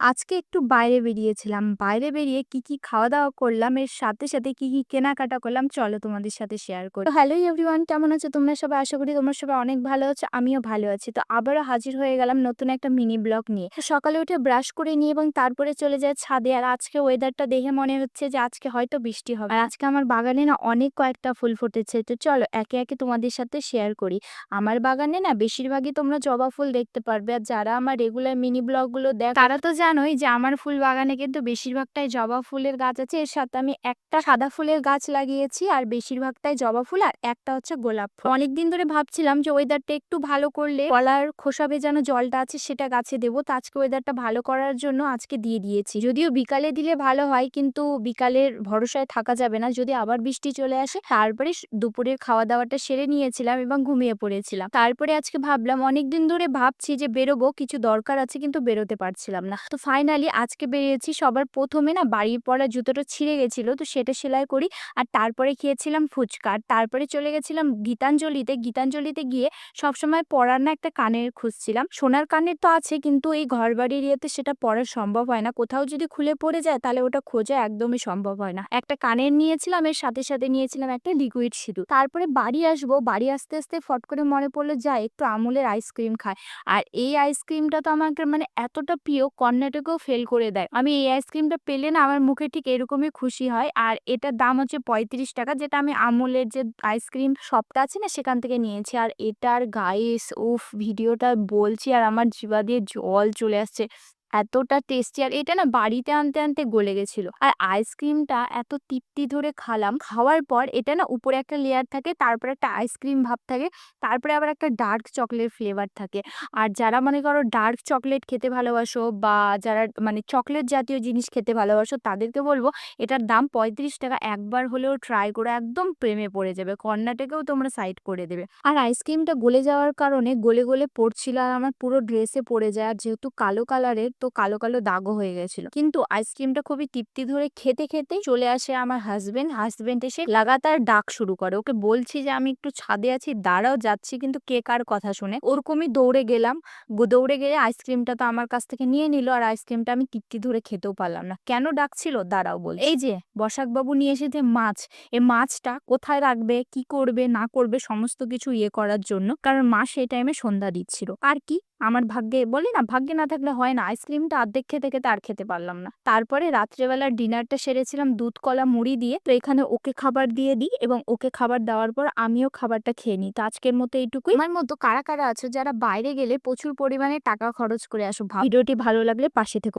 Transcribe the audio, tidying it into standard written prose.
আজকে একটু বাইরে বেরিয়েছিলাম। বাইরে বেরিয়ে কি খাওয়া-দাওয়া করলাম, এর সাথে কি কেনাকাটা করলাম চলো তোমাদের সাথে শেয়ার করি। তো হ্যালো এভরিওয়ান, কেমন আছো তোমরা সবাই? আশা করি তোমরা সবাই অনেক ভালো আছো। আমিও ভালো আছি। তো আবারও হাজির হয়ে গেলাম নতুন একটা মিনি ব্লগ নিয়ে। তো সকালে উঠে ব্রাশ করে নিই এবং তারপরে চলে যাই ছাদে। আর আজকে ওয়েদারটা দেখে মনে হচ্ছে যে আজকে হয়তো বৃষ্টি হবে। আর আজকে আমার বাগানে না অনেক কয়েকটা ফুল ফুটেছে। তো চলো একে তোমাদের সাথে শেয়ার করি। আমার বাগানে না বেশিরভাগই তোমরা জবা ফুল দেখতে পারবে। আর যারা আমার রেগুলার মিনি ব্লগ গুলো দেখো তারা তো জানোই যে আমার ফুল বাগানে কিন্তু বেশিরভাগটাই জবা ফুলের গাছ আছে। এর সাথে আমি একটা সাদা ফুলের গাছ লাগিয়েছি আর বেশিরভাগটাই জবা ফুল আর একটা হচ্ছে গোলাপ ফুল। অনেকদিন ধরে ভাবছিলাম যে ওয়েদারটা একটু ভালো করলে কলার খোসা ভেজানো জলটা আছে সেটা গাছে দেবো। তো আজকে ওয়েদারটা ভালো করার জন্য আজকে দিয়ে দিয়েছি। যদিও বিকালে দিলে ভালো হয় কিন্তু বিকালের ভরসায় থাকা যাবে না, যদি আবার বৃষ্টি চলে আসে। তারপরে দুপুরের খাওয়া দাওয়াটা সেরে নিয়েছিলাম এবং ঘুমিয়ে পড়েছিলাম। তারপরে আজকে ভাবলাম, অনেকদিন ধরে ভাবছি যে বেরোবো, কিছু দরকার আছে কিন্তু বেরোতে পারছিলাম না। তো ফাইনালি আজকে বেরিয়েছি। সবার প্রথমে না বাড়ির পরা জুতোটা ছিঁড়ে গেছিল, তো সেটা সেলাই করি। আর তারপরে খেয়েছিলাম ফুচকা। তারপরে চলে গেছিলাম গীতাঞ্জলিতে গিয়ে সবসময় পরার না একটা কানের খুঁজছিলাম। সোনার কানের তো আছে কিন্তু এই ঘর বাড়ির ইয়েতে সেটা পরা সম্ভব হয় না। কোথাও যদি খুলে পড়ে যায় তাহলে ওটা খোঁজা একদমই সম্ভব হয় না। একটা কানের নিয়েছিলাম, এর সাথে নিয়েছিলাম একটা লিকুইড সিঁদুর। তারপরে বাড়ি আসবো, বাড়ি আসতে ফট করে মনে পড়লো যাই একটু আমুলের আইসক্রিম খাই। আর এই আইসক্রিমটা তো আমাকে মানে এতটা প্রিয়, কর্ণাটকেও ফেল করে দেয়। আমি এই আইসক্রিমটা পেলে না আমার মুখে ঠিক এরকমই খুশি হয়। আর এটার দাম হচ্ছে 35 টাকা, যেটা আমি আমুলের যে আইসক্রিম শপটা আছে না সেখান থেকে নিয়েছি। আর এটার গাইস উফ, ভিডিওটা বলছি আর আমার জিভা দিয়ে জল চলে আসছে, এতটা টেস্টি। আর এটা না বাড়িতে আনতে গলে গেছিল। আর আইসক্রিমটা এত তৃপ্তি ধরে খালাম। খাওয়ার পর এটা না উপরে একটা লেয়ার থাকে, তারপরে একটা আইসক্রিম ভাব থাকে, তারপরে আবার একটা ডার্ক চকলেট ফ্লেভার থাকে। আর যারা মনে করো ডার্ক চকলেট খেতে ভালোবাসো বা যারা মানে চকলেট জাতীয় জিনিস খেতে ভালোবাসো তাদেরকে বলবো এটার দাম 35 টাকা। একবার হলেও ট্রাই করে একদম প্রেমে পড়ে যাবে। কর্ণাটকেও তোমরা সাইড করে দেবে। আর আইসক্রিমটা গলে যাওয়ার কারণে গলে পড়ছিল আর আমার পুরো ড্রেসে পড়ে যায়। আর যেহেতু কালো কালারের তো কালো দাগও হয়ে গেছিল। কিন্তু আইসক্রিমটা খুবই তৃপ্তি ধরে খেতেই চলে আসে আমার হাজবেন্ড এসে লাগাতার ডাক শুরু করে। ওকে বলছি যে আমি একটু ছাদে আছি, দাঁড়াও যাচ্ছি, কিন্তু কে কার কথা শুনে। ওরকমই দৌড়ে গেলাম। দৌড়ে গিয়ে আইসক্রিমটা তো আমার কাছ থেকে নিয়ে নিল আর আইসক্রিমটা আমি তৃপ্তি ধরে খেতেও পারলাম না। কেন ডাকছিল দাঁড়াও বল। এই যে বসাক বাবু নিয়ে এসেছে মাছ। এই মাছটা কোথায় রাখবে, কি করবে না করবে সমস্ত কিছু ইয়ে করার জন্য, কারণ মা সেই টাইমে সন্ধ্যা দিচ্ছিল। আর কি আমার ভাগ্যে, বলি না ভাগ্যে না থাকলে হয় না। আইসক্রিমটা অর্ধেক খেতে আর খেতে পারলাম না। তারপরে রাত্রেবেলার ডিনারটা সেরেছিলাম দুধ কলা মুড়ি দিয়ে। তো এখানে ওকে খাবার দিয়ে দিই এবং ওকে খাবার দেওয়ার পর আমিও খাবারটা খেয়ে নিই। তো আজকের মতো এইটুকুই। আমার মতো কারা আছো যারা বাইরে গেলে প্রচুর পরিমাণে টাকা খরচ করে আসো? ভিডিওটি ভালো লাগলে পাশে থেকো।